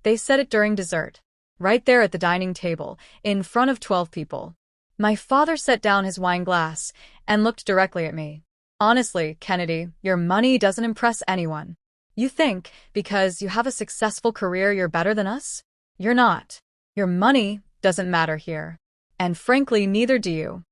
They said it during dessert, right there at the dining table, in front of 12 people. My father set down his wine glass and looked directly at me. Honestly, Kennedy, your money doesn't impress anyone. You think, because you have a successful career, you're better than us? You're not. Your money doesn't matter here. And frankly, neither do you.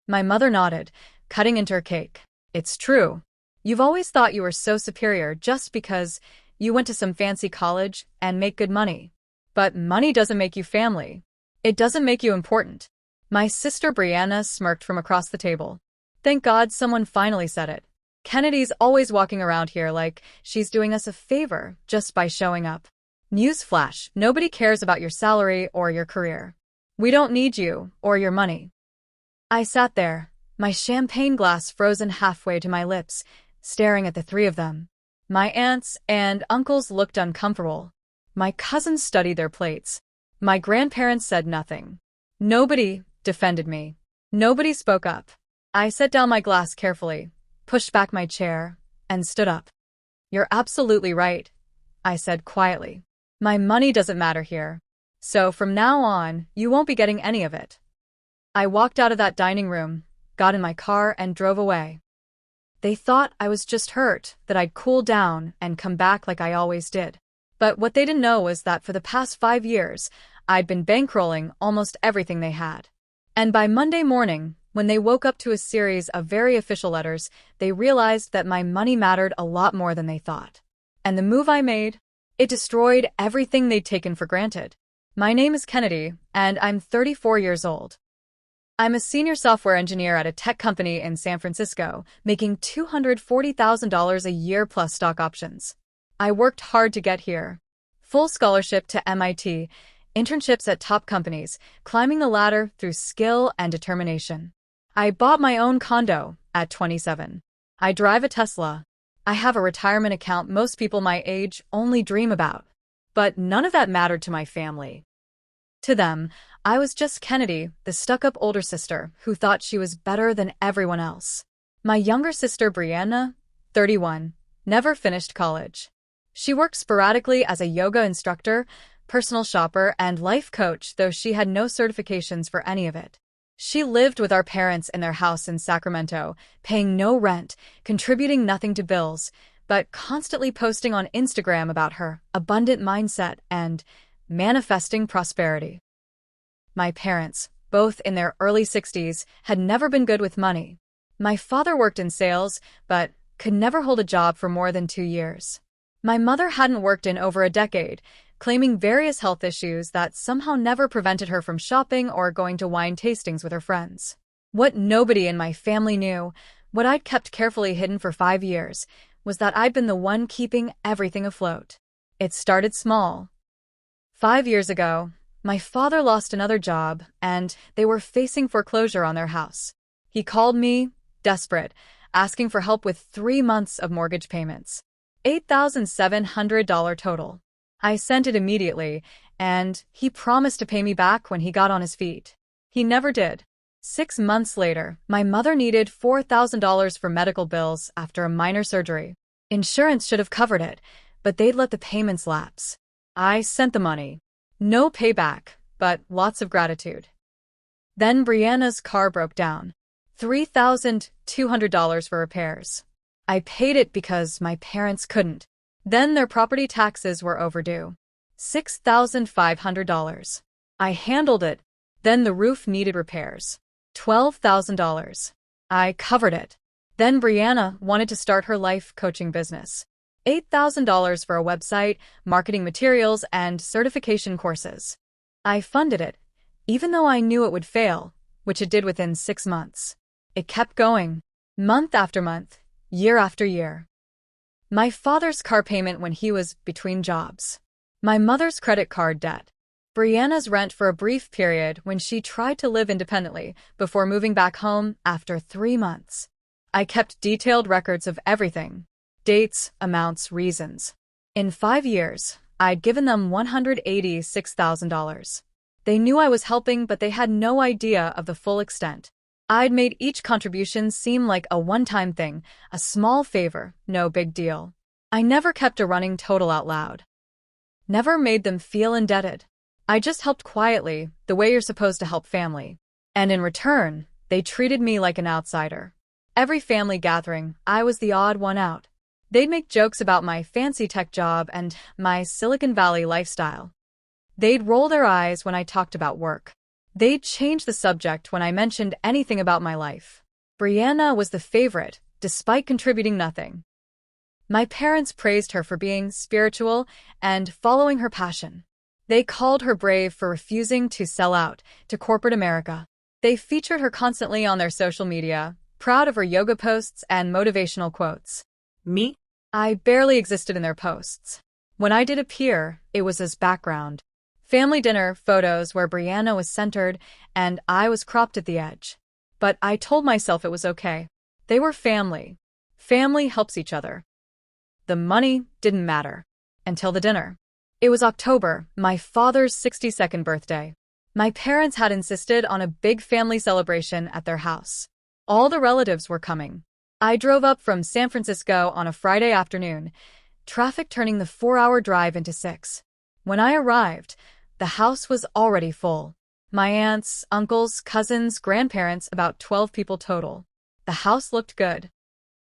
My mother nodded, cutting into her cake. It's true. You've always thought you were so superior just because you went to some fancy college and make good money. But money doesn't make you family. It doesn't make you important. My sister Brianna smirked from across the table. Thank God someone finally said it. Kennedy's always walking around here like she's doing us a favor just by showing up. Newsflash, nobody cares about your salary or your career. We don't need you or your money. I sat there, my champagne glass frozen halfway to my lips, staring at the three of them. My aunts and uncles looked uncomfortable. My cousins studied their plates. My grandparents said nothing. Nobody defended me. Nobody spoke up. I set down my glass carefully, pushed back my chair, and stood up. You're absolutely right, I said quietly. My money doesn't matter here. So from now on, you won't be getting any of it. I walked out of that dining room, got in my car, and drove away. They thought I was just hurt, that I'd cool down and come back like I always did. But what they didn't know was that for the past 5 years, I'd been bankrolling almost everything they had. And by Monday morning, when they woke up to a series of very official letters, they realized that my money mattered a lot more than they thought. And the move I made, it destroyed everything they'd taken for granted. My name is Kennedy, and I'm 34 years old. I'm a senior software engineer at a tech company in San Francisco, making $240,000 a year plus stock options. I worked hard to get here. Full scholarship to MIT, internships at top companies, climbing the ladder through skill and determination. I bought my own condo at 27. I drive a Tesla. I have a retirement account most people my age only dream about. But none of that mattered to my family. To them, I was just Kennedy, the stuck-up older sister who thought she was better than everyone else. My younger sister Brianna, 31, never finished college. She worked sporadically as a yoga instructor, personal shopper, and life coach, though she had no certifications for any of it. She lived with our parents in their house in Sacramento, paying no rent, contributing nothing to bills, but constantly posting on Instagram about her abundant mindset and manifesting prosperity. My parents, both in their early 60s, had never been good with money. My father worked in sales, but could never hold a job for more than 2 years. My mother hadn't worked in over a decade, claiming various health issues that somehow never prevented her from shopping or going to wine tastings with her friends. What nobody in my family knew, what I'd kept carefully hidden for 5 years, was that I'd been the one keeping everything afloat. It started small. 5 years ago, my father lost another job, and they were facing foreclosure on their house. He called me, desperate, asking for help with 3 months of mortgage payments. $8,700 total. I sent it immediately, and he promised to pay me back when he got on his feet. He never did. 6 months later, my mother needed $4,000 for medical bills after a minor surgery. Insurance should have covered it, but they'd let the payments lapse. I sent the money. No payback, but lots of gratitude. Then Brianna's car broke down. $3,200 for repairs. I paid it because my parents couldn't. Then their property taxes were overdue. $6,500. I handled it. Then the roof needed repairs. $12,000. I covered it. Then Brianna wanted to start her life coaching business. $8,000 for a website, marketing materials, and certification courses. I funded it, even though I knew it would fail, which it did within 6 months. It kept going, month after month, year after year. My father's car payment when he was between jobs. My mother's credit card debt. Brianna's rent for a brief period when she tried to live independently before moving back home after 3 months. I kept detailed records of everything. Dates, amounts, reasons. In 5 years, I'd given them $186,000. They knew I was helping, but they had no idea of the full extent. I'd made each contribution seem like a one-time thing, a small favor, no big deal. I never kept a running total out loud. Never made them feel indebted. I just helped quietly, the way you're supposed to help family. And in return, they treated me like an outsider. Every family gathering, I was the odd one out. They'd make jokes about my fancy tech job and my Silicon Valley lifestyle. They'd roll their eyes when I talked about work. They'd change the subject when I mentioned anything about my life. Brianna was the favorite, despite contributing nothing. My parents praised her for being spiritual and following her passion. They called her brave for refusing to sell out to corporate America. They featured her constantly on their social media, proud of her yoga posts and motivational quotes. Me? I barely existed in their posts. When I did appear, it was as background. Family dinner photos where Brianna was centered and I was cropped at the edge. But I told myself it was okay. They were family. Family helps each other. The money didn't matter. Until the dinner. It was October, my father's 62nd birthday. My parents had insisted on a big family celebration at their house. All the relatives were coming. I drove up from San Francisco on a Friday afternoon, traffic turning the 4-hour drive into 6. When I arrived, the house was already full. My aunts, uncles, cousins, grandparents, about 12 people total. The house looked good.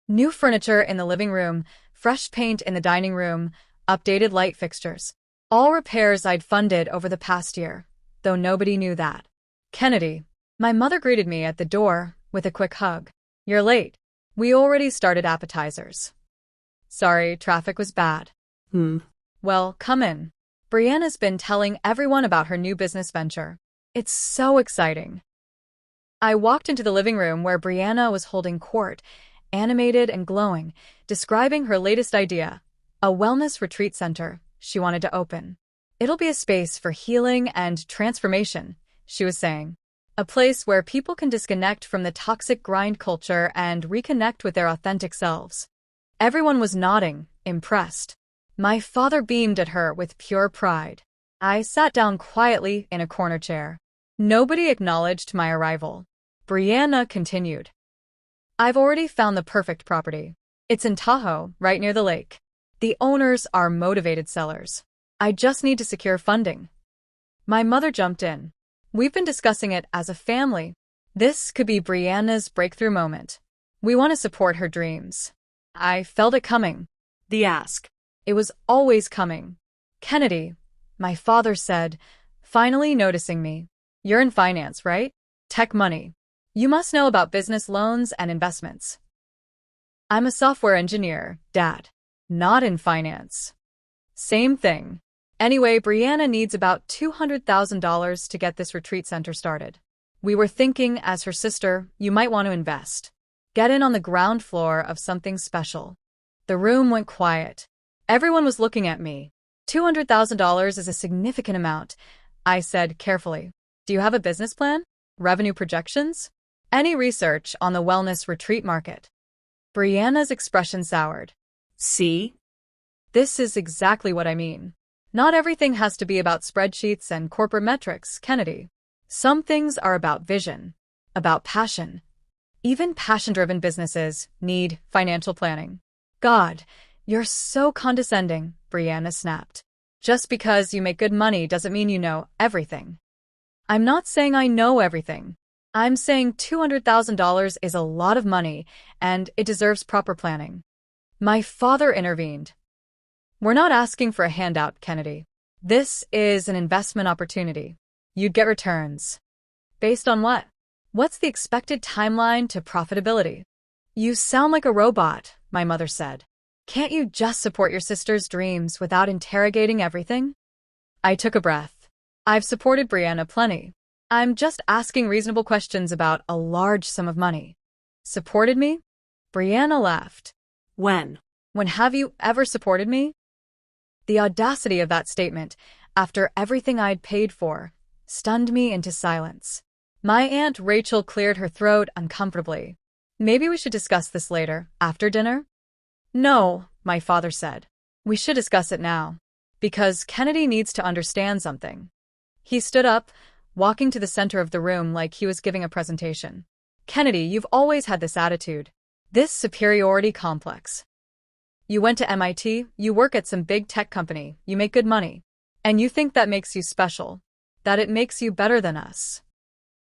New furniture in the living room, fresh paint in the dining room, updated light fixtures. All repairs I'd funded over the past year, though nobody knew that. Kennedy. My mother greeted me at the door with a quick hug. You're late. We already started appetizers. Sorry, traffic was bad. Well, come in. Brianna's been telling everyone about her new business venture. It's so exciting. I walked into the living room where Brianna was holding court, animated and glowing, describing her latest idea, a wellness retreat center she wanted to open. It'll be a space for healing and transformation, she was saying. A place where people can disconnect from the toxic grind culture and reconnect with their authentic selves. Everyone was nodding, impressed. My father beamed at her with pure pride. I sat down quietly in a corner chair. Nobody acknowledged my arrival. Brianna continued. I've already found the perfect property. It's in Tahoe, right near the lake. The owners are motivated sellers. I just need to secure funding. My mother jumped in. We've been discussing it as a family. This could be Brianna's breakthrough moment. We want to support her dreams. I felt it coming. The ask. It was always coming. Kennedy, my father said, finally noticing me. You're in finance, right? Tech money. You must know about business loans and investments. I'm a software engineer, Dad. Not in finance. Same thing. Anyway, Brianna needs about $200,000 to get this retreat center started. We were thinking, as her sister, you might want to invest. Get in on the ground floor of something special. The room went quiet. Everyone was looking at me. $200,000 is a significant amount, I said carefully. Do you have a business plan? Revenue projections? Any research on the wellness retreat market? Brianna's expression soured. See? This is exactly what I mean. Not everything has to be about spreadsheets and corporate metrics, Kennedy. Some things are about vision, about passion. Even passion-driven businesses need financial planning. God, you're so condescending, Brianna snapped. Just because you make good money doesn't mean you know everything. I'm not saying I know everything. I'm saying $200,000 is a lot of money, and it deserves proper planning. My father intervened. We're not asking for a handout, Kennedy. This is an investment opportunity. You'd get returns. Based on what? What's the expected timeline to profitability? You sound like a robot, my mother said. Can't you just support your sister's dreams without interrogating everything? I took a breath. I've supported Brianna plenty. I'm just asking reasonable questions about a large sum of money. Supported me? Brianna laughed. When? When have you ever supported me? The audacity of that statement, after everything I'd paid for, stunned me into silence. My Aunt Rachel cleared her throat uncomfortably. Maybe we should discuss this later, after dinner? No, my father said. We should discuss it now. Because Kennedy needs to understand something. He stood up, walking to the center of the room like he was giving a presentation. Kennedy, you've always had this attitude. This superiority complex. You went to MIT, you work at some big tech company, you make good money. And you think that makes you special, that it makes you better than us.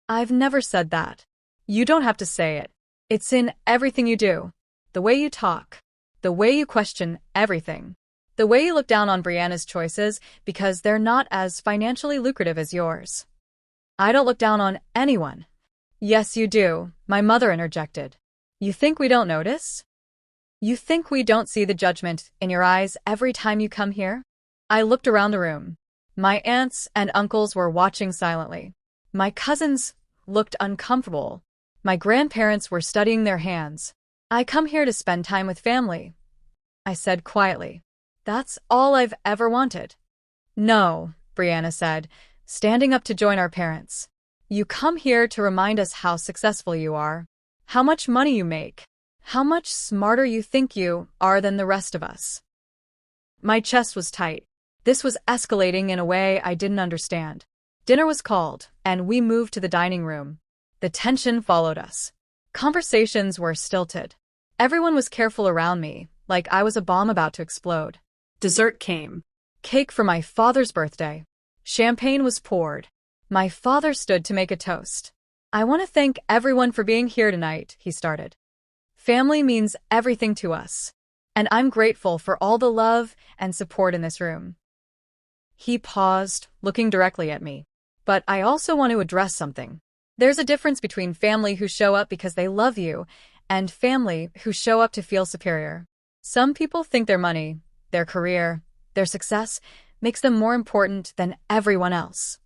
I've never said that. You don't have to say it. It's in everything you do. The way you talk. The way you question everything. The way you look down on Brianna's choices because they're not as financially lucrative as yours. I don't look down on anyone. Yes, you do, my mother interjected. You think we don't notice? You think we don't see the judgment in your eyes every time you come here? I looked around the room. My aunts and uncles were watching silently. My cousins looked uncomfortable. My grandparents were studying their hands. I come here to spend time with family, I said quietly. That's all I've ever wanted. No, Brianna said, standing up to join our parents. You come here to remind us how successful you are, how much money you make, how much smarter you think you are than the rest of us. My chest was tight. This was escalating in a way I didn't understand. Dinner was called, and we moved to the dining room. The tension followed us. Conversations were stilted. Everyone was careful around me, like I was a bomb about to explode. Dessert came. Cake for my father's birthday. Champagne was poured. My father stood to make a toast. I want to thank everyone for being here tonight, he started. Family means everything to us, and I'm grateful for all the love and support in this room. He paused, looking directly at me. But I also want to address something. There's a difference between family who show up because they love you and family who show up to feel superior. Some people think their money, their career, their success makes them more important than everyone else.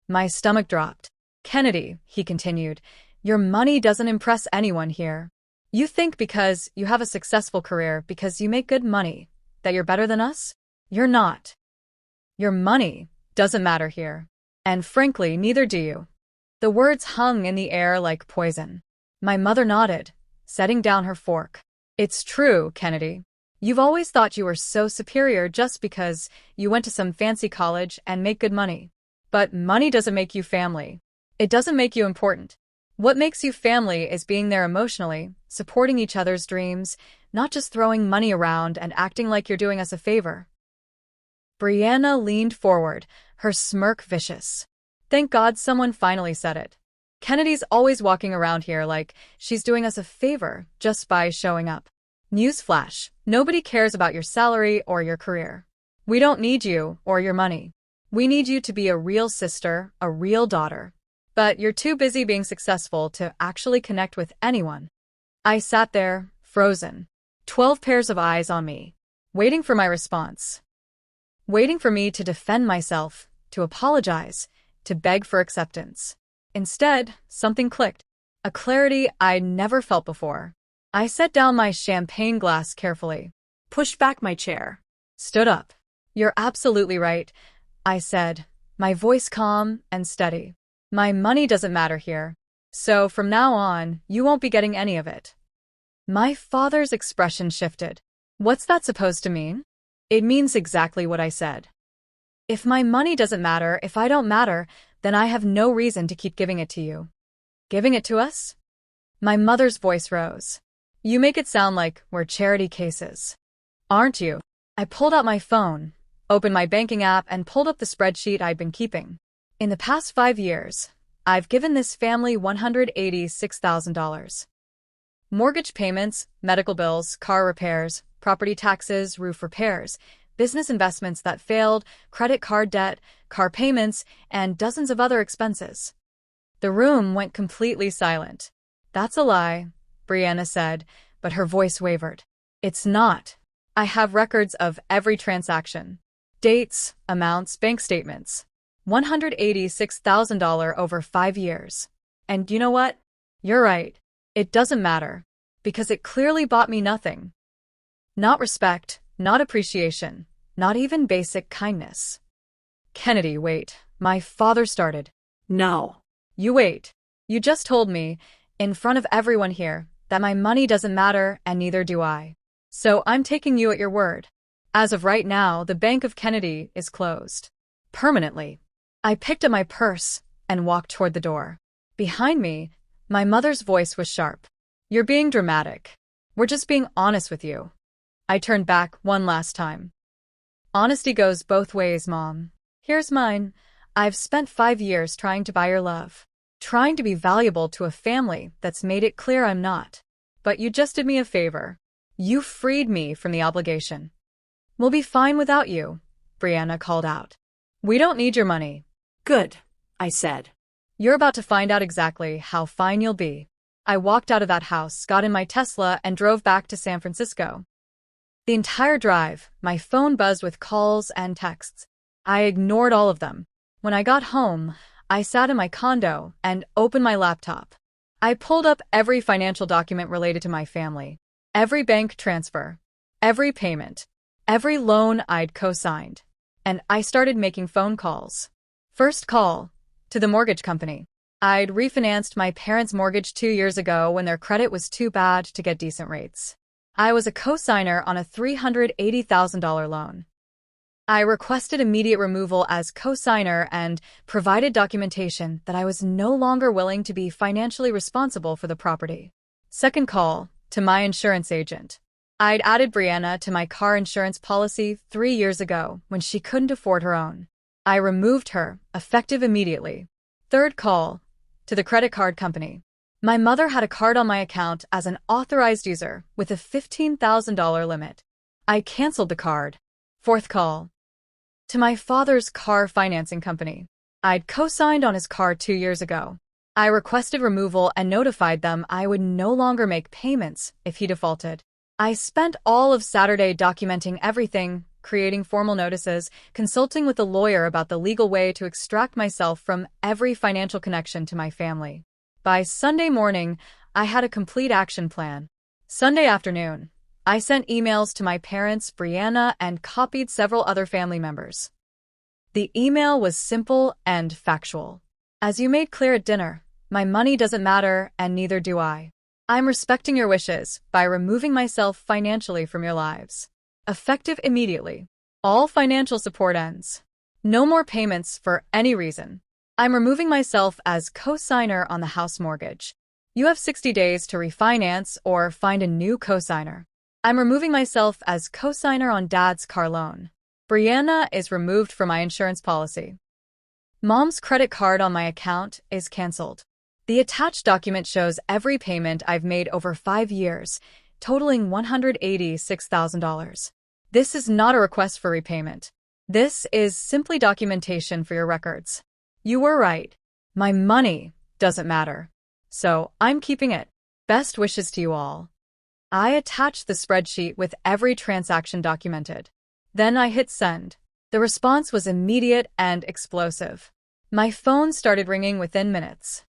My stomach dropped. Kennedy, he continued, your money doesn't impress anyone here. You think because you have a successful career, because you make good money, that you're better than us? You're not. Your money doesn't matter here. And frankly, neither do you. The words hung in the air like poison. My mother nodded, setting down her fork. It's true, Kennedy. You've always thought you were so superior just because you went to some fancy college and make good money. But money doesn't make you family. It doesn't make you important. What makes you family is being there emotionally, supporting each other's dreams, not just throwing money around and acting like you're doing us a favor. Brianna leaned forward, her smirk vicious. Thank God someone finally said it. Kennedy's always walking around here like she's doing us a favor just by showing up. Newsflash, nobody cares about your salary or your career. We don't need you or your money. We need you to be a real sister, a real daughter. But you're too busy being successful to actually connect with anyone. I sat there, frozen. 12 pairs of eyes on me, waiting for my response. Waiting for me to defend myself, to apologize, to beg for acceptance. Instead, something clicked. A clarity I'd never felt before. I set down my champagne glass carefully, pushed back my chair, stood up. You're absolutely right, I said, my voice calm and steady. My money doesn't matter here. So from now on, you won't be getting any of it. My father's expression shifted. What's that supposed to mean? It means exactly what I said. If my money doesn't matter, if I don't matter, then I have no reason to keep giving it to you. Giving it to us? My mother's voice rose. You make it sound like we're charity cases. Aren't you? I pulled out my phone, opened my banking app, and pulled up the spreadsheet I'd been keeping. In the past 5 years, I've given this family $186,000. Mortgage payments, medical bills, car repairs, property taxes, roof repairs, business investments that failed, credit card debt, car payments, and dozens of other expenses. The room went completely silent. That's a lie, Brianna said, but her voice wavered. It's not. I have records of every transaction. Dates, amounts, bank statements. $186,000 over 5 years. And you know what? You're right. It doesn't matter. Because it clearly bought me nothing. Not respect, not appreciation, not even basic kindness. Kennedy, wait. My father started. No. You wait. You just told me, in front of everyone here, that my money doesn't matter and neither do I. So I'm taking you at your word. As of right now, the Bank of Kennedy is closed. Permanently. I picked up my purse and walked toward the door. Behind me, my mother's voice was sharp. You're being dramatic. We're just being honest with you. I turned back one last time. Honesty goes both ways, Mom. Here's mine. I've spent 5 years trying to buy your love. Trying to be valuable to a family that's made it clear I'm not. But you just did me a favor. You freed me from the obligation. We'll be fine without you, Brianna called out. We don't need your money. Good, I said. You're about to find out exactly how fine you'll be. I walked out of that house, got in my Tesla, and drove back to San Francisco. The entire drive, my phone buzzed with calls and texts. I ignored all of them. When I got home, I sat in my condo and opened my laptop. I pulled up every financial document related to my family, every bank transfer, every payment, every loan I'd co-signed, and I started making phone calls. First call, to the mortgage company. I'd refinanced my parents' mortgage 2 years ago when their credit was too bad to get decent rates. I was a co-signer on a $380,000 loan. I requested immediate removal as co-signer and provided documentation that I was no longer willing to be financially responsible for the property. Second call, to my insurance agent. I'd added Brianna to my car insurance policy 3 years ago when she couldn't afford her own. I removed her, effective immediately. Third call, to the credit card company. My mother had a card on my account as an authorized user with a $15,000 limit. I canceled the card. Fourth call, to my father's car financing company. I'd co-signed on his car 2 years ago. I requested removal and notified them I would no longer make payments if he defaulted. I spent all of Saturday documenting everything, creating formal notices, consulting with a lawyer about the legal way to extract myself from every financial connection to my family. By Sunday morning, I had a complete action plan. Sunday afternoon, I sent emails to my parents, Brianna, and copied several other family members. The email was simple and factual. As you made clear at dinner, my money doesn't matter, and neither do I. I'm respecting your wishes by removing myself financially from your lives. Effective immediately. All financial support ends. No more payments for any reason. I'm removing myself as co-signer on the house mortgage. You have 60 days to refinance or find a new co-signer. I'm removing myself as co-signer on Dad's car loan. Brianna is removed from my insurance policy. Mom's credit card on my account is canceled. The attached document shows every payment I've made over 5 years, totaling $186,000. This is not a request for repayment. This is simply documentation for your records. You were right. My money doesn't matter. So I'm keeping it. Best wishes to you all. I attached the spreadsheet with every transaction documented. Then I hit send. The response was immediate and explosive. My phone started ringing within minutes.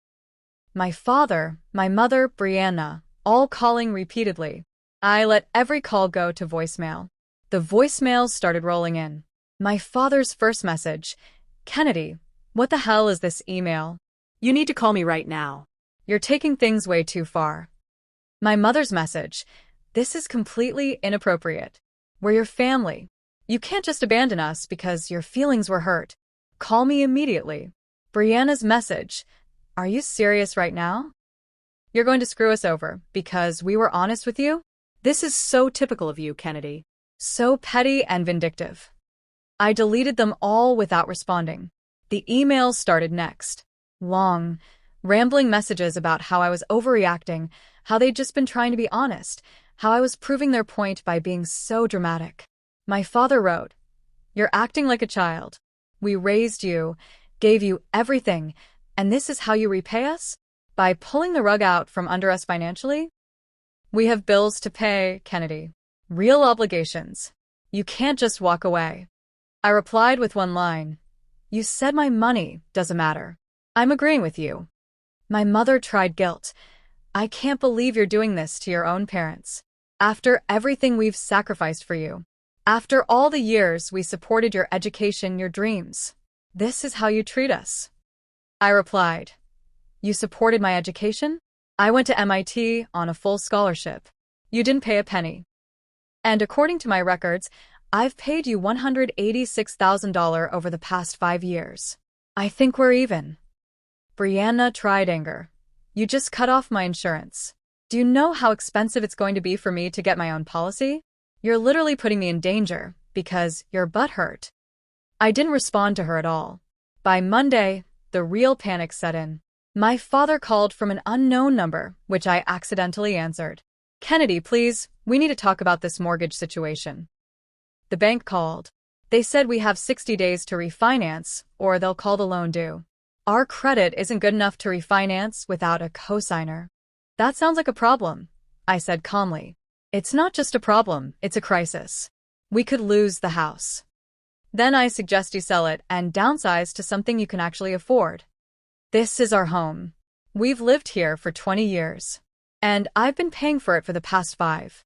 My father, my mother, Brianna, all calling repeatedly. I let every call go to voicemail. The voicemails started rolling in. My father's first message, Kennedy, what the hell is this email? You need to call me right now. You're taking things way too far. My mother's message, this is completely inappropriate. We're your family. You can't just abandon us because your feelings were hurt. Call me immediately. Brianna's message, are you serious right now? You're going to screw us over because we were honest with you? This is so typical of you, Kennedy. So petty and vindictive. I deleted them all without responding. The emails started next. Long, rambling messages about how I was overreacting, how they'd just been trying to be honest, how I was proving their point by being so dramatic. My father wrote, "You're acting like a child. We raised you, gave you everything, and this is how you repay us? By pulling the rug out from under us financially? We have bills to pay, Kennedy. Real obligations. You can't just walk away." I replied with one line. You said my money doesn't matter. I'm agreeing with you. My mother tried guilt. I can't believe you're doing this to your own parents. After everything we've sacrificed for you. After all the years we supported your education, your dreams. This is how you treat us. I replied. You supported my education? I went to MIT on a full scholarship. You didn't pay a penny. And according to my records, I've paid you $186,000 over the past 5 years. I think we're even. Brianna tried anger. You just cut off my insurance. Do you know how expensive it's going to be for me to get my own policy? You're literally putting me in danger because your butt hurt. I didn't respond to her at all. By Monday, the real panic set in. My father called from an unknown number, which I accidentally answered. Kennedy, please, we need to talk about this mortgage situation. The bank called. They said we have 60 days to refinance, or they'll call the loan due. Our credit isn't good enough to refinance without a cosigner. That sounds like a problem, I said calmly. It's not just a problem, it's a crisis. We could lose the house. Then I suggest you sell it and downsize to something you can actually afford. This is our home. We've lived here for 20 years. And I've been paying for it for the past 5.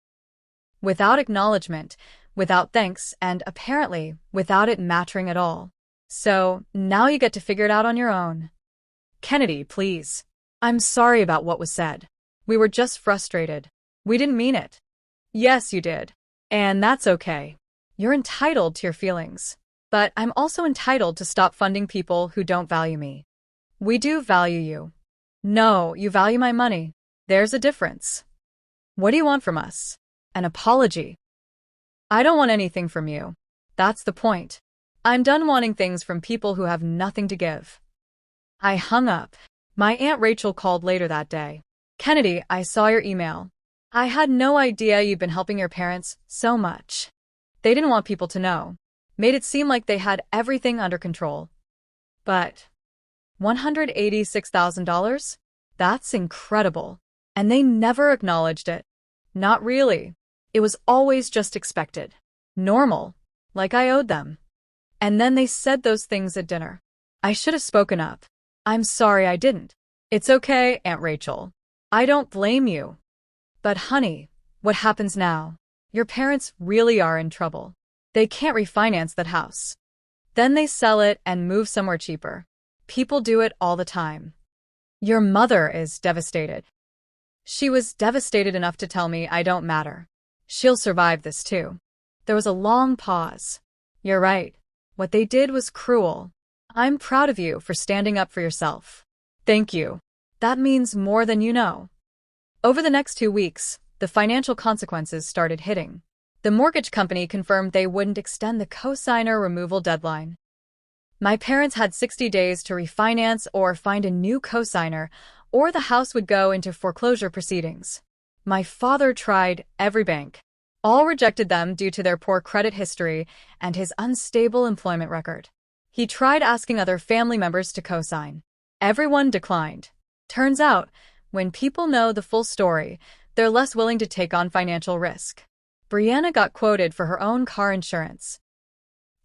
Without acknowledgement, without thanks, and apparently without it mattering at all. So, now you get to figure it out on your own. Kennedy, please. I'm sorry about what was said. We were just frustrated. We didn't mean it. Yes, you did. And that's okay. You're entitled to your feelings. But I'm also entitled to stop funding people who don't value me. We do value you. No, you value my money. There's a difference. What do you want from us? An apology. I don't want anything from you. That's the point. I'm done wanting things from people who have nothing to give. I hung up. My Aunt Rachel called later that day. Kennedy, I saw your email. I had no idea you'd been helping your parents so much. They didn't want people to know. Made it seem like they had everything under control. But $186,000? That's incredible. And they never acknowledged it. Not really. It was always just expected. Normal. Like I owed them. And then they said those things at dinner. I should have spoken up. I'm sorry I didn't. It's okay, Aunt Rachel. I don't blame you. But honey, what happens now? Your parents really are in trouble. They can't refinance that house. Then they sell it and move somewhere cheaper. People do it all the time. Your mother is devastated. She was devastated enough to tell me I don't matter. She'll survive this too. There was a long pause. You're right. What they did was cruel. I'm proud of you for standing up for yourself. Thank you. That means more than you know. Over the next 2 weeks, the financial consequences started hitting. The mortgage company confirmed they wouldn't extend the cosigner removal deadline. My parents had 60 days to refinance or find a new cosigner, or the house would go into foreclosure proceedings. My father tried every bank. All rejected them due to their poor credit history and his unstable employment record. He tried asking other family members to cosign. Everyone declined. Turns out, when people know the full story, they're less willing to take on financial risk. Brianna got quoted for her own car insurance.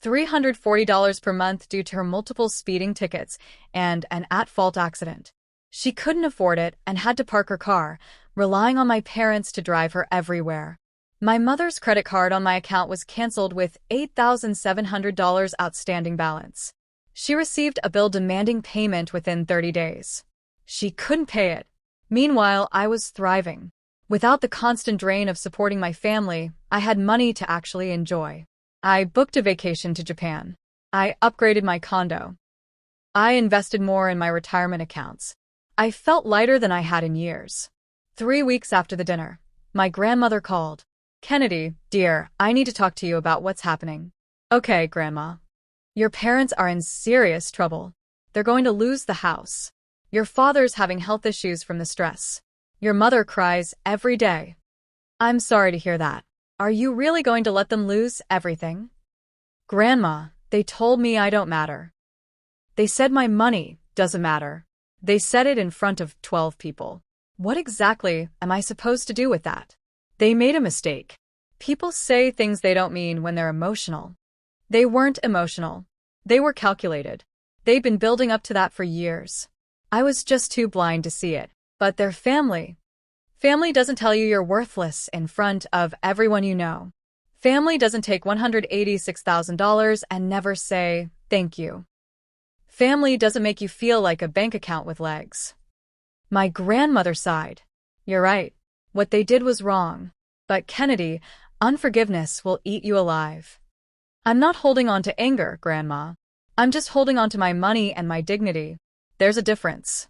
$340 per month due to her multiple speeding tickets and an at-fault accident. She couldn't afford it and had to park her car, relying on my parents to drive her everywhere. My mother's credit card on my account was canceled with $8,700 outstanding balance. She received a bill demanding payment within 30 days. She couldn't pay it. Meanwhile, I was thriving. Without the constant drain of supporting my family, I had money to actually enjoy. I booked a vacation to Japan. I upgraded my condo. I invested more in my retirement accounts. I felt lighter than I had in years. 3 weeks after the dinner, my grandmother called. Kennedy, dear, I need to talk to you about what's happening. Okay, Grandma. Your parents are in serious trouble. They're going to lose the house. Your father's having health issues from the stress. Your mother cries every day. I'm sorry to hear that. Are you really going to let them lose everything? Grandma, they told me I don't matter. They said my money doesn't matter. They said it in front of 12 people. What exactly am I supposed to do with that? They made a mistake. People say things they don't mean when they're emotional. They weren't emotional. They were calculated. They'd been building up to that for years. I was just too blind to see it. But their family. Family doesn't tell you you're worthless in front of everyone you know. Family doesn't take $186,000 and never say, thank you. Family doesn't make you feel like a bank account with legs. My grandmother sighed. You're right. What they did was wrong. But Kennedy, unforgiveness will eat you alive. I'm not holding on to anger, Grandma. I'm just holding on to my money and my dignity. There's a difference.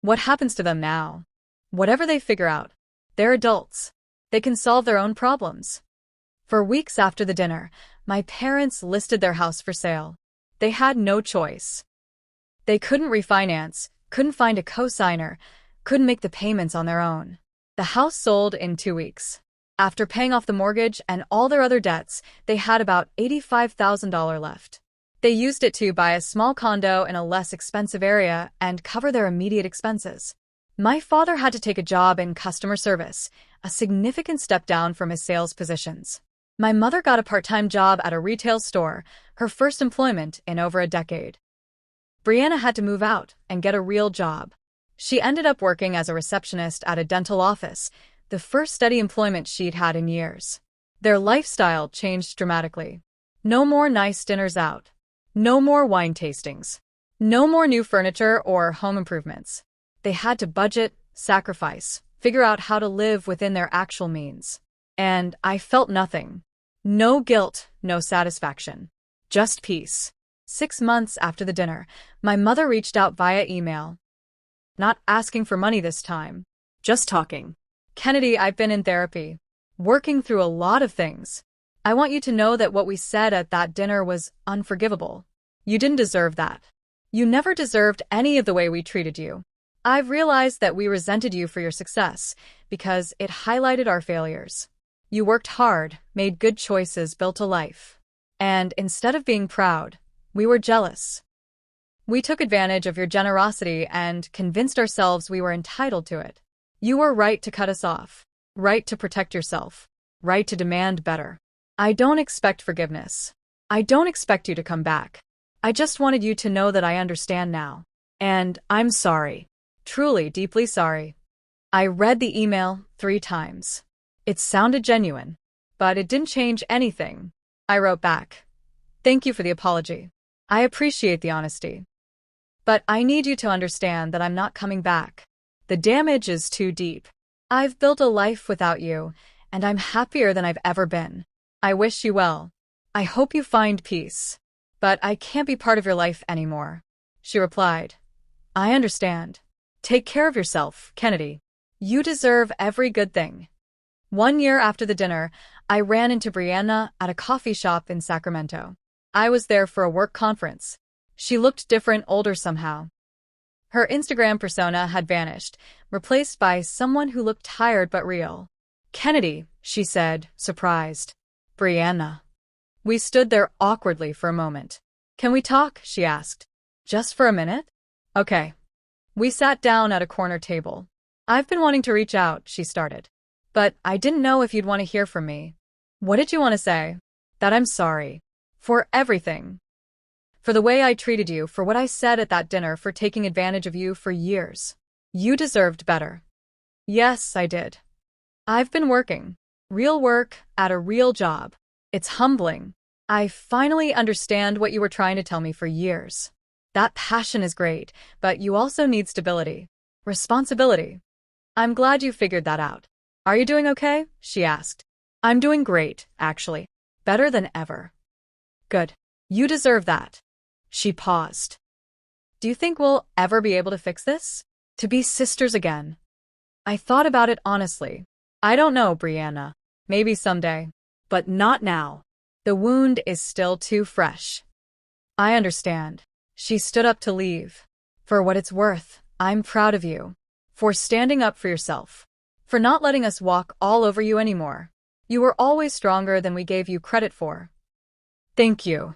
What happens to them now? Whatever they figure out. They're adults. They can solve their own problems. For weeks after the dinner, my parents listed their house for sale. They had no choice. They couldn't refinance, couldn't find a co-signer, couldn't make the payments on their own. The house sold in 2 weeks. After paying off the mortgage and all their other debts, they had about $85,000 left. They used it to buy a small condo in a less expensive area and cover their immediate expenses. My father had to take a job in customer service, a significant step down from his sales positions. My mother got a part-time job at a retail store, her first employment in over a decade. Brianna had to move out and get a real job. She ended up working as a receptionist at a dental office, the first steady employment she'd had in years. Their lifestyle changed dramatically. No more nice dinners out. No more wine tastings. No more new furniture or home improvements. They had to budget, sacrifice, figure out how to live within their actual means. And I felt nothing. No guilt, no satisfaction. Just peace. 6 months after the dinner, my mother reached out via email. Not asking for money this time. Just talking. Kennedy, I've been in therapy. Working through a lot of things. I want you to know that what we said at that dinner was unforgivable. You didn't deserve that. You never deserved any of the way we treated you. I've realized that we resented you for your success because it highlighted our failures. You worked hard, made good choices, built a life. And instead of being proud, we were jealous. We took advantage of your generosity and convinced ourselves we were entitled to it. You were right to cut us off, right to protect yourself, right to demand better. I don't expect forgiveness. I don't expect you to come back. I just wanted you to know that I understand now. And I'm sorry. Truly, deeply sorry. I read the email 3 times. It sounded genuine, but it didn't change anything. I wrote back. Thank you for the apology. I appreciate the honesty. But I need you to understand that I'm not coming back. The damage is too deep. I've built a life without you, and I'm happier than I've ever been. I wish you well. I hope you find peace. But I can't be part of your life anymore. She replied. I understand. Take care of yourself, Kennedy. You deserve every good thing. 1 year after the dinner, I ran into Brianna at a coffee shop in Sacramento. I was there for a work conference. She looked different, older somehow. Her Instagram persona had vanished, replaced by someone who looked tired but real. Kennedy, she said, surprised. Brianna. We stood there awkwardly for a moment. Can we talk? She asked. Just for a minute? Okay. We sat down at a corner table. I've been wanting to reach out, she started. But I didn't know if you'd want to hear from me. What did you want to say? That I'm sorry. For everything. For the way I treated you, for what I said at that dinner, for taking advantage of you for years. You deserved better. Yes, I did. I've been working. Real work, at a real job. It's humbling. I finally understand what you were trying to tell me for years. That passion is great, but you also need stability. Responsibility. I'm glad you figured that out. Are you doing okay? She asked. I'm doing great, actually. Better than ever. Good. You deserve that. She paused. Do you think we'll ever be able to fix this? To be sisters again? I thought about it honestly. I don't know, Brianna. Maybe someday. But not now. The wound is still too fresh. I understand. She stood up to leave. For what it's worth, I'm proud of you. For standing up for yourself. For not letting us walk all over you anymore. You were always stronger than we gave you credit for. Thank you.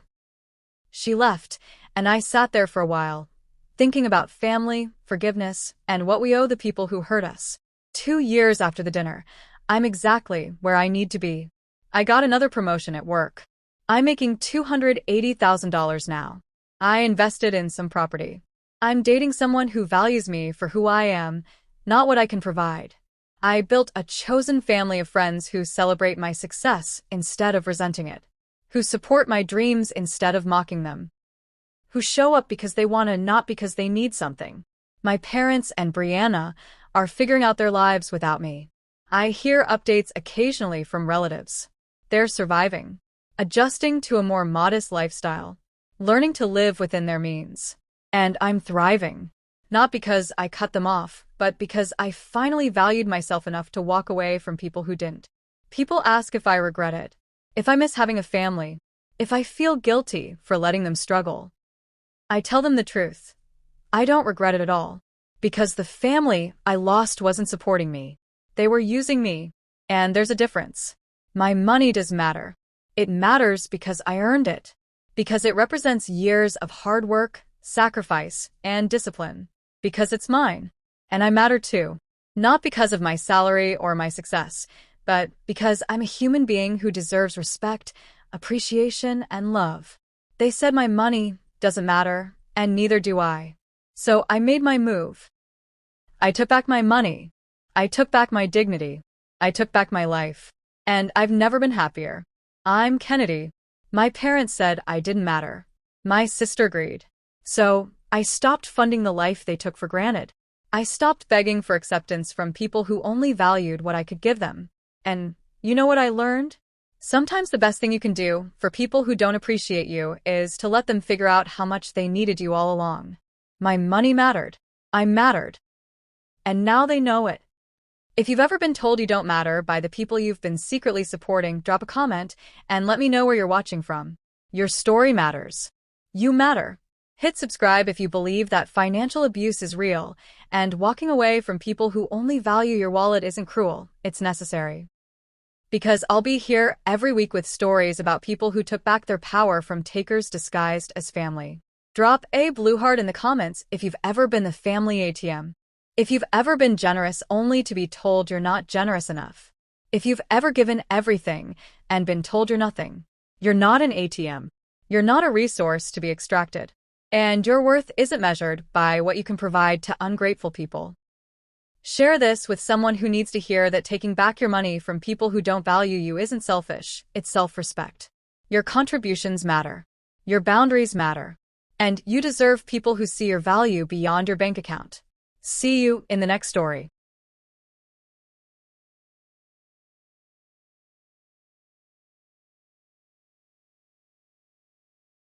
She left, and I sat there for a while, thinking about family, forgiveness, and what we owe the people who hurt us. 2 years after the dinner, I'm exactly where I need to be. I got another promotion at work. I'm making $280,000 now. I invested in some property. I'm dating someone who values me for who I am, not what I can provide. I built a chosen family of friends who celebrate my success instead of resenting it. Who support my dreams instead of mocking them. Who show up because they want to, not because they need something. My parents and Brianna are figuring out their lives without me. I hear updates occasionally from relatives. They're surviving, adjusting to a more modest lifestyle, learning to live within their means. And I'm thriving. Not because I cut them off, but because I finally valued myself enough to walk away from people who didn't. People ask if I regret it. if I miss having a family, if I feel guilty for letting them struggle. I tell them the truth. I don't regret it at all. Because the family I lost wasn't supporting me. They were using me. And there's a difference. My money does matter. It matters because I earned it. Because it represents years of hard work, sacrifice, and discipline. Because it's mine. And I matter too. Not because of my salary or my success, but because I'm a human being who deserves respect, appreciation, and love. They said my money doesn't matter, and neither do I. So I made my move. I took back my money. I took back my dignity. I took back my life. And I've never been happier. I'm Kennedy. My parents said I didn't matter. My sister agreed. So I stopped funding the life they took for granted. I stopped begging for acceptance from people who only valued what I could give them. And you know what I learned? Sometimes the best thing you can do for people who don't appreciate you is to let them figure out how much they needed you all along. My money mattered. I mattered. And now they know it. If you've ever been told you don't matter by the people you've been secretly supporting, drop a comment and let me know where you're watching from. Your story matters. You matter. Hit subscribe if you believe that financial abuse is real, and walking away from people who only value your wallet isn't cruel, it's necessary. Because I'll be here every week with stories about people who took back their power from takers disguised as family. Drop a blue heart in the comments if you've ever been the family ATM. If you've ever been generous only to be told you're not generous enough. If you've ever given everything and been told you're nothing. You're not an ATM. You're not a resource to be extracted. And your worth isn't measured by what you can provide to ungrateful people. Share this with someone who needs to hear that taking back your money from people who don't value you isn't selfish, it's self-respect. Your contributions matter. Your boundaries matter. And you deserve people who see your value beyond your bank account. See you in the next story.